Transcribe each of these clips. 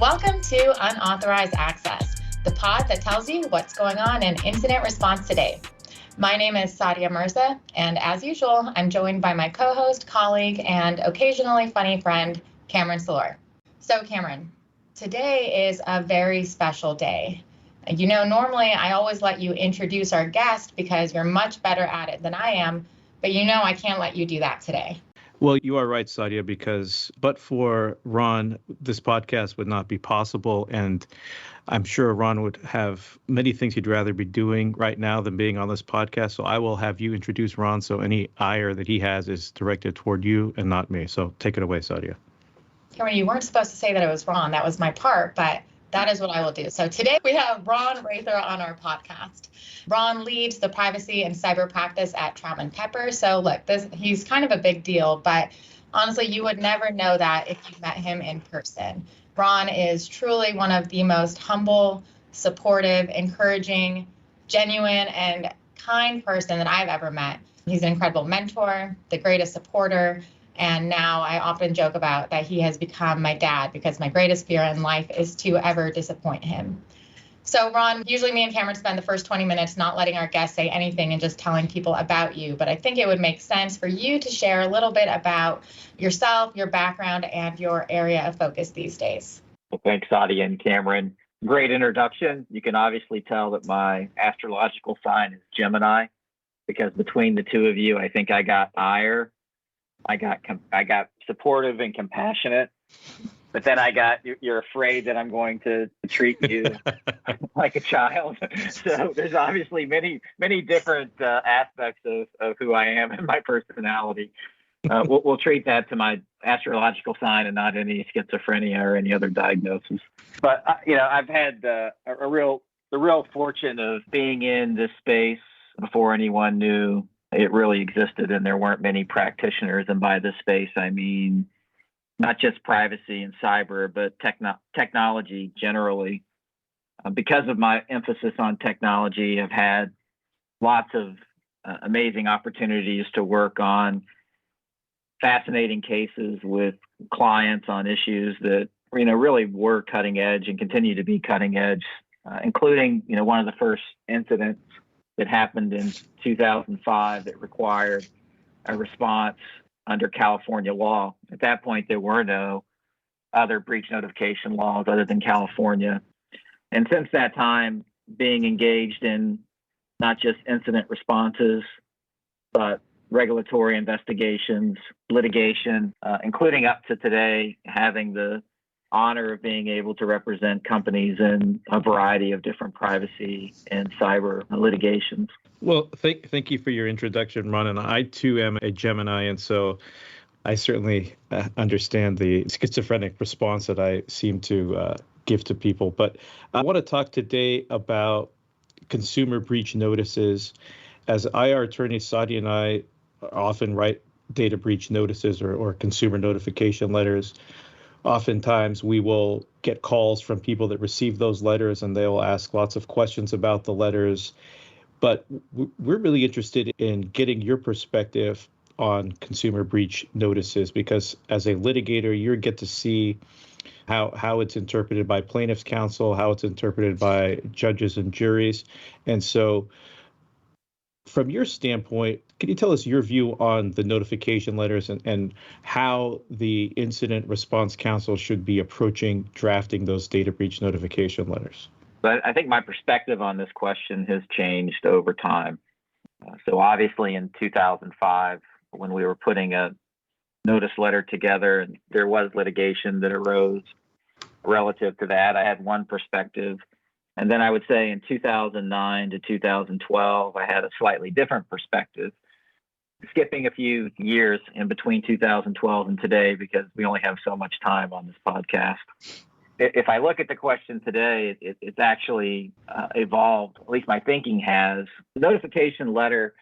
Welcome to Unauthorized Access, the pod that tells you what's going on in incident response today. My name is Sadia Mirza, and as usual, I'm joined by my co-host, colleague, and occasionally funny friend, Kamran and Sadia. So Kamran, today is a very special day. You know, normally I always let you introduce our guest because you're much better at it than I am, but you know I can't let you do that today. Well, you are right, Sadia, because but for Ron, this podcast would not be possible. And I'm sure Ron would have many things he'd rather be doing right now than being on this podcast. So I will have you introduce Ron so any ire that he has is directed toward you and not me. So take it away, Sadia. Cameron, you weren't supposed to say that it was Ron. That was my part, but that is what I will do. So today we have Ron Raether on our podcast. Ron leads the privacy and cyber practice at Trout & Pepper. So look, he's kind of a big deal, but honestly, you would never know that if you met him in person. Ron is truly one of the most humble, supportive, encouraging, genuine, and kind person that I've ever met. He's an incredible mentor, the greatest supporter, and now I often joke about that he has become my dad because my greatest fear in life is to ever disappoint him. So Ron, usually me and Cameron spend the first 20 minutes not letting our guests say anything and just telling people about you. But I think it would make sense for you to share a little bit about yourself, your background, and your area of focus these days. Well, thanks, Sadia and Cameron. Great introduction. You can obviously tell that my astrological sign is Gemini, because between the two of you, I think I got ire. I got supportive and compassionate, but then you're afraid that I'm going to treat you like a child. So there's obviously many different aspects of who I am and my personality. We'll treat that to my astrological sign and not any schizophrenia or any other diagnosis. But I've had the real fortune of being in this space before anyone knew it really existed, and there weren't many practitioners. And by this space, I mean not just privacy and cyber, but technology generally. Because of my emphasis on technology, I've had lots of amazing opportunities to work on fascinating cases with clients on issues that really were cutting edge and continue to be cutting edge, including one of the first incidents that happened in 2005 that required a response under California law. At that point, there were no other breach notification laws other than California. And since that time, being engaged in not just incident responses, but regulatory investigations, litigation, including up to today, having the honor of being able to represent companies in a variety of different privacy and cyber litigations. Well, thank you for your introduction, Ron. And I too am a Gemini, and so I certainly understand the schizophrenic response that I seem to give to people. But I want to talk today about consumer breach notices. As IR attorneys, Sadia and I often write data breach notices or consumer notification letters. Oftentimes, we will get calls from people that receive those letters, and they will ask lots of questions about the letters. But we're really interested in getting your perspective on consumer breach notices, because as a litigator, you get to see how it's interpreted by plaintiff's counsel, how it's interpreted by judges and juries. And so from your standpoint, can you tell us your view on the notification letters and how the incident response counsel should be approaching drafting those data breach notification letters? But I think my perspective on this question has changed over time. So obviously in 2005, when we were putting a notice letter together, and there was litigation that arose relative to that, I had one perspective. And then I would say in 2009 to 2012, I had a slightly different perspective, skipping a few years in between 2012 and today, because we only have so much time on this podcast. If I look at the question today, it's actually evolved, at least my thinking has. The notification letter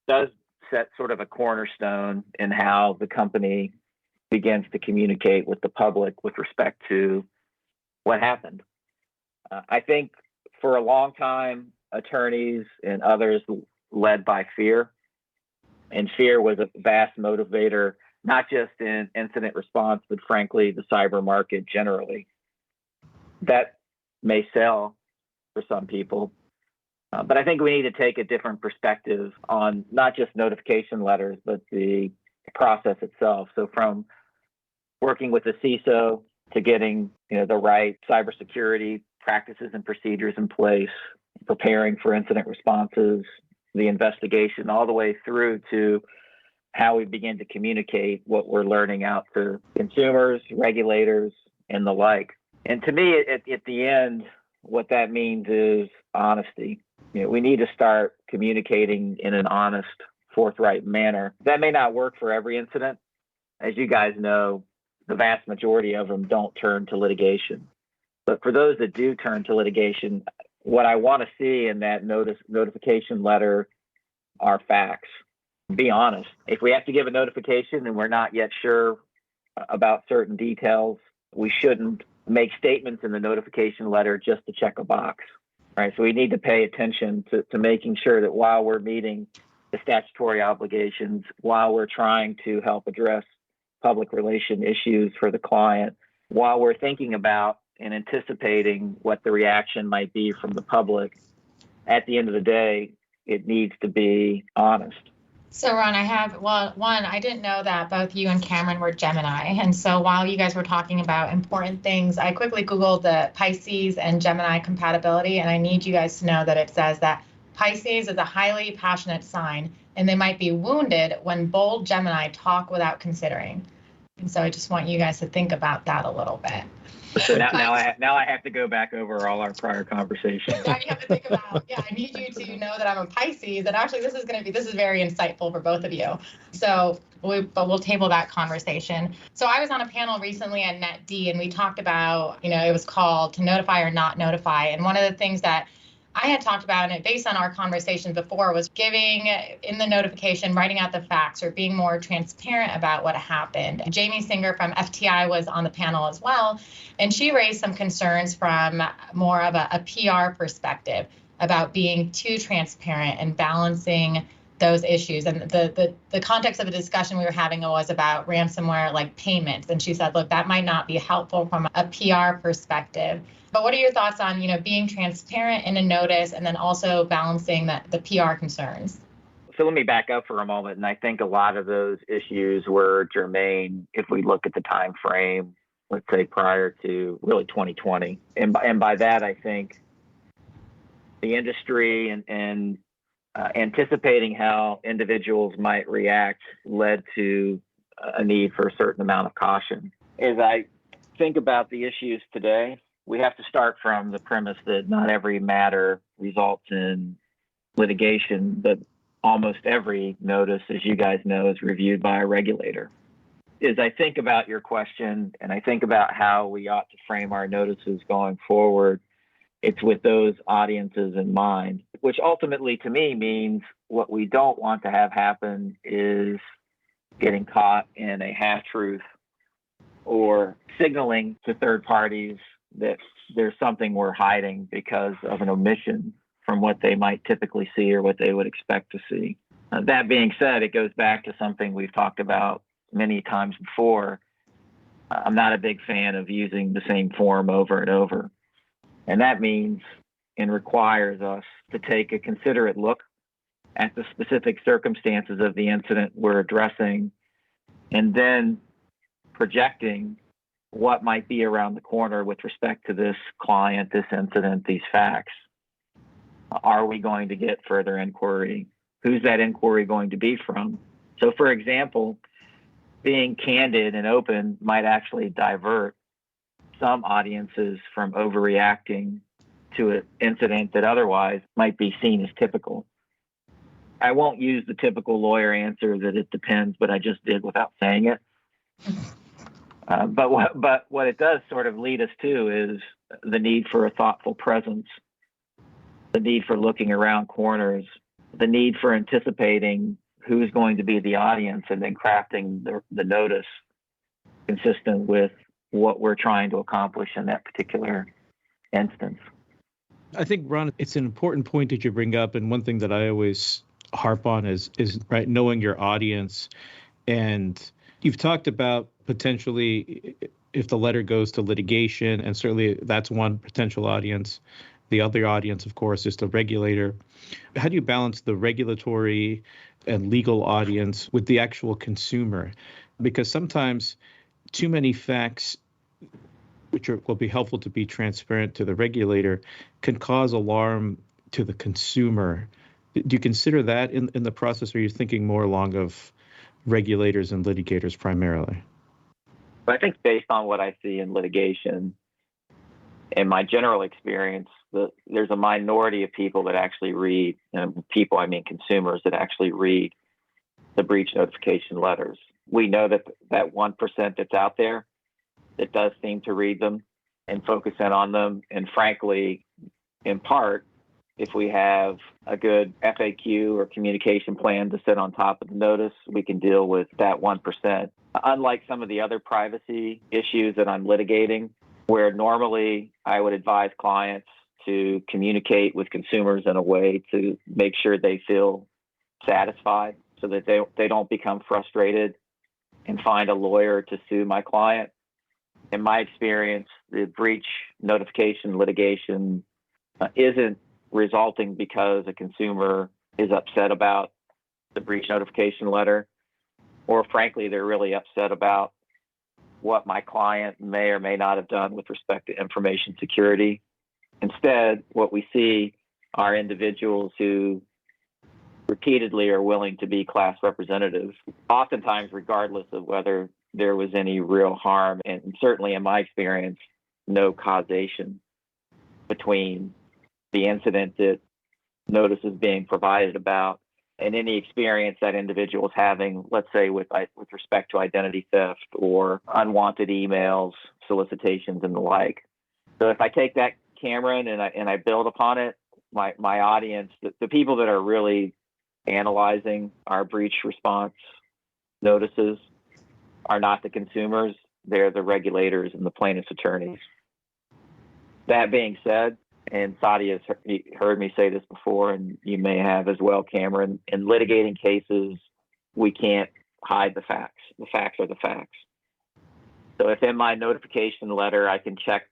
does set sort of a cornerstone in how the company begins to communicate with the public with respect to what happened. I think for a long time, attorneys and others led by fear, and fear was a vast motivator, not just in incident response, but frankly, the cyber market generally. That may sell for some people. But I think we need to take a different perspective on not just notification letters, but the process itself. So from working with the CISO to getting the right cybersecurity practices and procedures in place, preparing for incident responses, the investigation, all the way through to how we begin to communicate what we're learning out to consumers, regulators, and the like. And to me, at the end, what that means is honesty. We need to start communicating in an honest, forthright manner. That may not work for every incident. As you guys know, the vast majority of them don't turn to litigation. But for those that do turn to litigation, what I want to see in that notification letter are facts. Be honest. If we have to give a notification and we're not yet sure about certain details, we shouldn't make statements in the notification letter just to check a box. Right, so we need to pay attention to making sure that while we're meeting the statutory obligations, while we're trying to help address public relation issues for the client, while we're thinking about and anticipating what the reaction might be from the public, at the end of the day, it needs to be honest. So Ron, I didn't know that both you and Cameron were Gemini. And so while you guys were talking about important things, I quickly Googled the Pisces and Gemini compatibility. And I need you guys to know that it says that Pisces is a highly passionate sign, and they might be wounded when bold Gemini talk without considering. And so I just want you guys to think about that a little bit. So now I have to go back over all our prior conversations. Now you have to think about, I need you to know that I'm a Pisces, and actually this is very insightful for both of you. So we'll table that conversation. So I was on a panel recently at NetD, and we talked about, it was called To Notify or Not Notify. And one of the things that I had talked about, and based on our conversation before, was giving in the notification, writing out the facts, or being more transparent about what happened. Jamie Singer from FTI was on the panel as well, and she raised some concerns from more of a PR perspective about being too transparent and balancing those issues. And the context of the discussion we were having was about ransomware like payments. And she said, look, that might not be helpful from a PR perspective. But what are your thoughts on, being transparent in a notice and then also balancing the PR concerns? So let me back up for a moment. And I think a lot of those issues were germane if we look at the time frame, let's say prior to really 2020. And by that, I think the industry and anticipating how individuals might react led to a need for a certain amount of caution. As I think about the issues today, we have to start from the premise that not every matter results in litigation, but almost every notice, as you guys know, is reviewed by a regulator. As I think about your question and I think about how we ought to frame our notices going forward, it's with those audiences in mind, which ultimately to me means what we don't want to have happen is getting caught in a half-truth or signaling to third parties that there's something we're hiding because of an omission from what they might typically see or what they would expect to see. That being said, it goes back to something we've talked about many times before. I'm not a big fan of using the same form over and over. And that means and requires us to take a considerate look at the specific circumstances of the incident we're addressing, and then projecting what might be around the corner with respect to this client, this incident, these facts. Are we going to get further inquiry? Who's that inquiry going to be from? So, for example, being candid and open might actually divert some audiences from overreacting to an incident that otherwise might be seen as typical. I won't use the typical lawyer answer that it depends, but I just did without saying it. But what it does sort of lead us to is the need for a thoughtful presence, the need for looking around corners, the need for anticipating who's going to be the audience and then crafting the notice consistent with what we're trying to accomplish in that particular instance. I think, Ron, it's an important point that you bring up. And one thing that I always harp on is right, knowing your audience. And you've talked about potentially if the letter goes to litigation, and certainly that's one potential audience. The other audience, of course, is the regulator. How do you balance the regulatory and legal audience with the actual consumer? Because sometimes too many facts, will be helpful to be transparent to the regulator, can cause alarm to the consumer. Do you consider that in the process, or are you thinking more along of regulators and litigators primarily? I think based on what I see in litigation, in my general experience, there's a minority of people that actually read, and people, I mean consumers, that actually read the breach notification letters. We know that 1% that's out there that does seem to read them and focus in on them. And frankly, in part, if we have a good FAQ or communication plan to sit on top of the notice, we can deal with that 1%. Unlike some of the other privacy issues that I'm litigating, where normally I would advise clients to communicate with consumers in a way to make sure they feel satisfied so that they don't become frustrated and find a lawyer to sue my client. In my experience, the breach notification litigation isn't resulting because a consumer is upset about the breach notification letter, or frankly, they're really upset about what my client may or may not have done with respect to information security. Instead, what we see are individuals who repeatedly are willing to be class representatives, oftentimes regardless of whether there was any real harm, and certainly in my experience, no causation between the incident that notice is being provided about and any experience that individual is having, let's say with respect to identity theft or unwanted emails, solicitations, and the like. So if I take that, Kamran, and I build upon it, my audience, the people that are really analyzing our breach response notices are not the consumers, they're the regulators and the plaintiff's attorneys. That being said, and Sadia has heard me say this before, and you may have as well, Kamran, in litigating cases, we can't hide the facts. The facts are the facts. So if in my notification letter I can check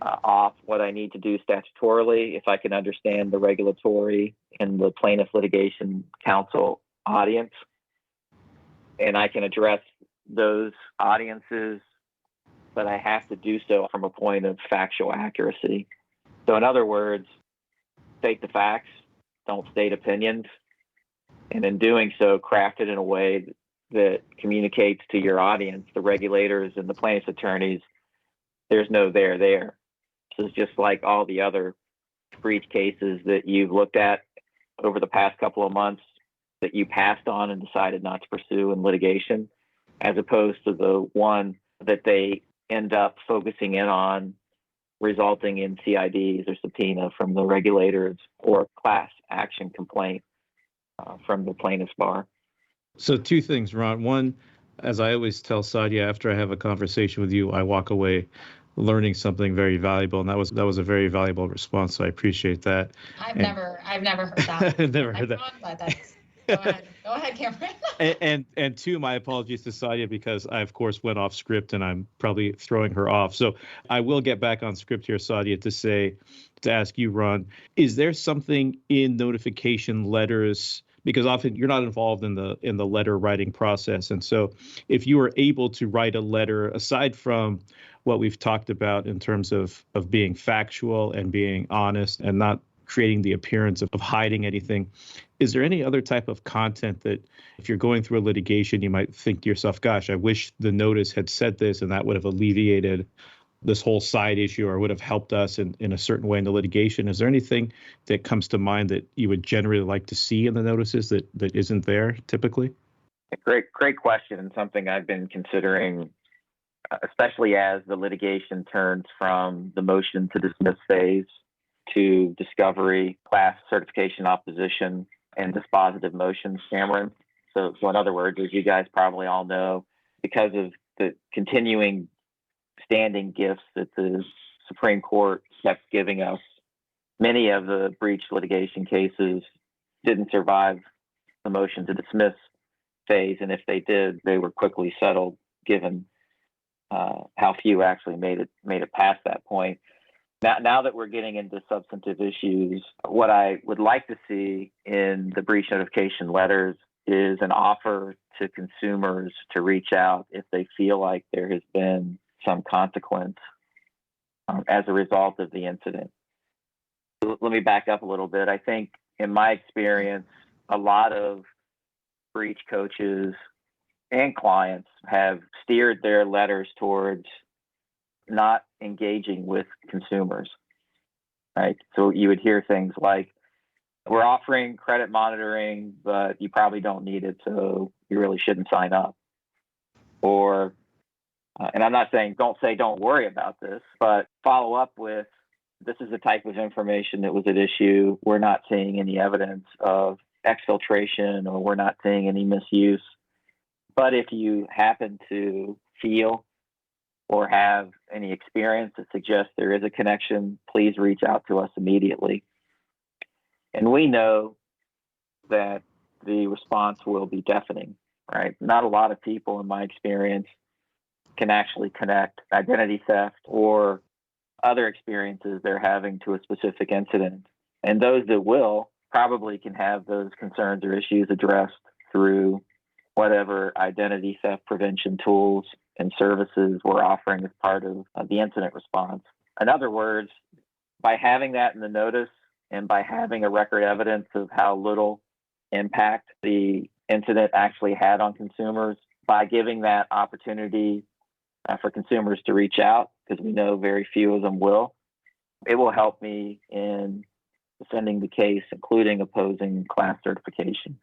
off what I need to do statutorily, if I can understand the regulatory and the plaintiff litigation counsel audience, and I can address those audiences, but I have to do so from a point of factual accuracy. So in other words, state the facts, don't state opinions, and in doing so, craft it in a way that communicates to your audience, the regulators and the plaintiff's attorneys, there's no there. So it's just like all the other breach cases that you've looked at over the past couple of months that you passed on and decided not to pursue in litigation, as opposed to the one that they end up focusing in on, resulting in CIDs or subpoena from the regulators or class action complaint from the plaintiff's bar. So two things, Ron. One, as I always tell Sadia, after I have a conversation with you, I walk away learning something very valuable, and that was a very valuable response. So I appreciate that. I've never heard that. I've never heard that. But that's, go ahead, Kamran. and two, my apologies to Sadia, because I of course went off script and I'm probably throwing her off. So I will get back on script here, Sadia, to ask you, Ron, is there something in notification letters? Because often you're not involved in the letter writing process. And so if you were able to write a letter, aside from what we've talked about in terms of being factual and being honest and not creating the appearance of hiding anything, is there any other type of content that if you're going through a litigation, you might think to yourself, gosh, I wish the notice had said this and that would have alleviated this whole side issue or would have helped us in a certain way in the litigation? Is there anything that comes to mind that you would generally like to see in the notices that isn't there typically? Great question, and something I've been considering, especially as the litigation turns from the motion to dismiss phase to discovery, class certification opposition, and dispositive motions, Kamran. So in other words, as you guys probably all know, because of the continuing standing gifts that the Supreme Court kept giving us, many of the breach litigation cases didn't survive the motion to dismiss phase, and if they did, they were quickly settled given how few actually made it past that point. Now that we're getting into substantive issues, what I would like to see in the breach notification letters is an offer to consumers to reach out if they feel like there has been some consequence as a result of the incident. Let me back up a little bit. I think in my experience, a lot of breach coaches and clients have steered their letters towards not engaging with consumers, right? So you would hear things like, we're offering credit monitoring, but you probably don't need it, so you really shouldn't sign up. Or, and I'm not saying don't worry about this, but follow up with, this is the type of information that was at issue. We're not seeing any evidence of exfiltration, or we're not seeing any misuse. But if you happen to feel or have any experience that suggests there is a connection, please reach out to us immediately. And we know that the response will be deafening, right? Not a lot of people, in my experience, can actually connect identity theft or other experiences they're having to a specific incident. And those that will probably can have those concerns or issues addressed through whatever identity theft prevention tools and services we're offering as part of the incident response. In other words, by having that in the notice and by having a record evidence of how little impact the incident actually had on consumers, by giving that opportunity for consumers to reach out, because we know very few of them will, it will help me in defending the case, including opposing class certification.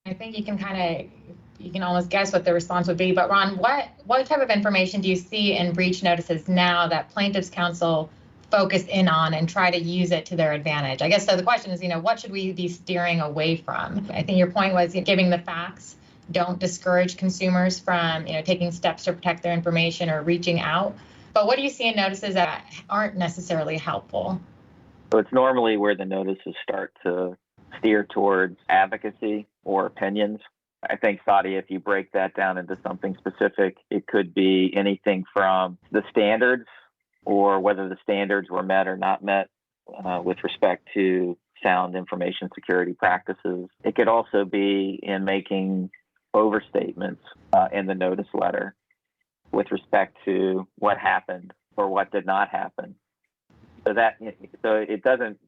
I think you can almost guess what the response would be. But Ron, what type of information do you see in breach notices now that plaintiffs' counsel focus in on and try to use it to their advantage? I guess so. The question is, what should we be steering away from? I think your point was giving the facts. Don't discourage consumers from taking steps to protect their information or reaching out. But what do you see in notices that aren't necessarily helpful? So it's normally where the notices start to steer towards advocacy or opinions. I think, Sadia, if you break that down into something specific, it could be anything from the standards or whether the standards were met or not met with respect to sound information security practices. It could also be in making overstatements in the notice letter with respect to what happened or what did not happen. So it doesn't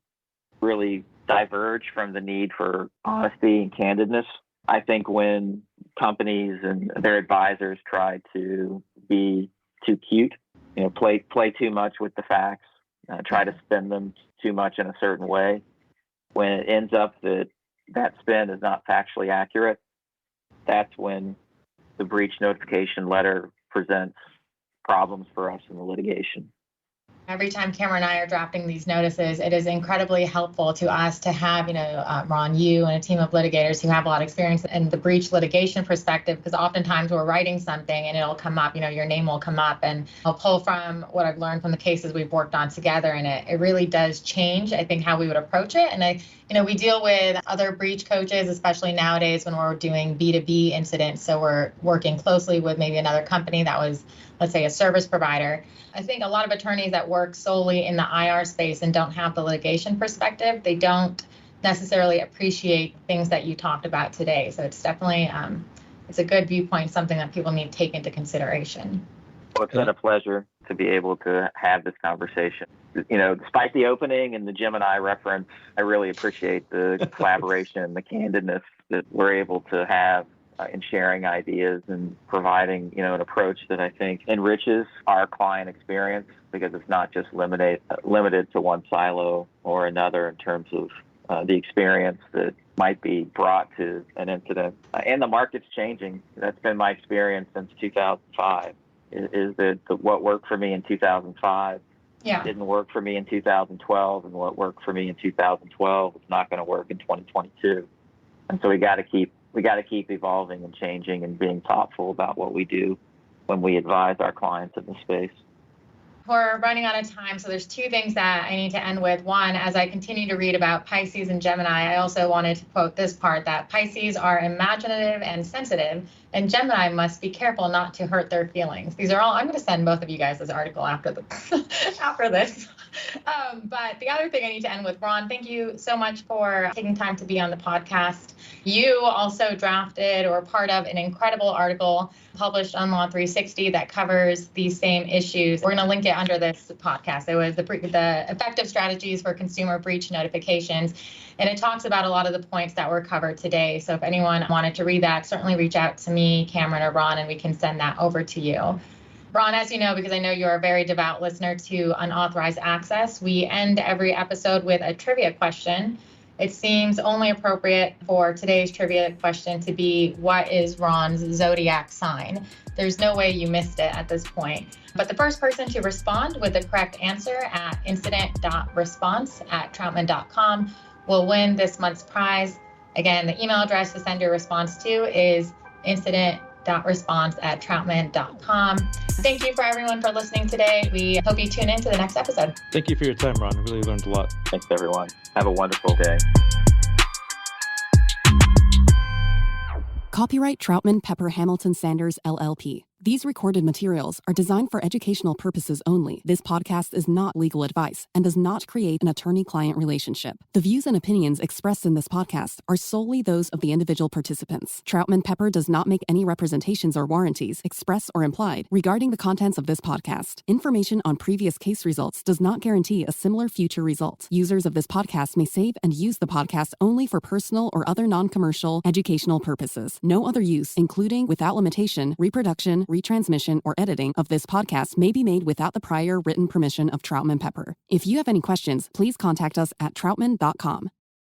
really diverge from the need for honesty and candidness. I think when companies and their advisors try to be too cute, play too much with the facts, try to spin them too much in a certain way, when it ends up that spin is not factually accurate, that's when the breach notification letter presents problems for us in the litigation. Every time Kamran and I are drafting these notices, it is incredibly helpful to us to have, Ron, you and a team of litigators who have a lot of experience in the breach litigation perspective, because oftentimes we're writing something and it'll come up, your name will come up, and I'll pull from what I've learned from the cases we've worked on together. And it really does change, I think, how we would approach it. And we deal with other breach coaches, especially nowadays when we're doing B2B incidents. So we're working closely with maybe another company that was, let's say, a service provider. I think a lot of attorneys that work solely in the IR space and don't have the litigation perspective, they don't necessarily appreciate things that you talked about today. So it's definitely, it's a good viewpoint, something that people need to take into consideration. Well, it's been a pleasure to be able to have this conversation. Despite the opening and the Gemini reference, I really appreciate the collaboration, the candidness that we're able to have in sharing ideas and providing, an approach that I think enriches our client experience, because it's not just limited to one silo or another in terms of the experience that might be brought to an incident. And the market's changing. That's been my experience since 2005, is that what worked for me in 2005 didn't work for me in 2012, and what worked for me in 2012 is not going to work in 2022. And so we got to keep evolving and changing and being thoughtful about what we do when we advise our clients in the space. We're running out of time, so there's two things that I need to end with. One, as I continue to read about Pisces and Gemini, I also wanted to quote this part, that Pisces are imaginative and sensitive, and Gemini must be careful not to hurt their feelings. These are all, I'm going to send both of you guys this article after this. But the other thing I need to end with, Ron, thank you so much for taking time to be on the podcast. You also drafted or part of an incredible article published on Law 360 that covers these same issues. We're going to link it under this podcast. It was the effective strategies for consumer breach notifications. And it talks about a lot of the points that were covered today. So if anyone wanted to read that, certainly reach out to me, Kamran, or Ron, and we can send that over to you. Ron, as you know, because I know you're a very devout listener to Unauthorized Access, we end every episode with a trivia question. It seems only appropriate for today's trivia question to be, what is Ron's zodiac sign? There's no way you missed it at this point. But the first person to respond with the correct answer at incident.response@troutman.com will win this month's prize. Again, the email address to send your response to is incident.response@troutman.com. Thank you for everyone for listening today. We hope you tune in to the next episode. Thank you for your time, Ron. I really learned a lot. Thanks, everyone. Have a wonderful day. Copyright Troutman Pepper Hamilton Sanders, LLP. These recorded materials are designed for educational purposes only. This podcast is not legal advice and does not create an attorney-client relationship. The views and opinions expressed in this podcast are solely those of the individual participants. Troutman Pepper does not make any representations or warranties, express or implied, regarding the contents of this podcast. Information on previous case results does not guarantee a similar future result. Users of this podcast may save and use the podcast only for personal or other non-commercial educational purposes. No other use, including, without limitation, reproduction, retransmission, or editing of this podcast may be made without the prior written permission of Troutman Pepper. If you have any questions, please contact us at troutman.com.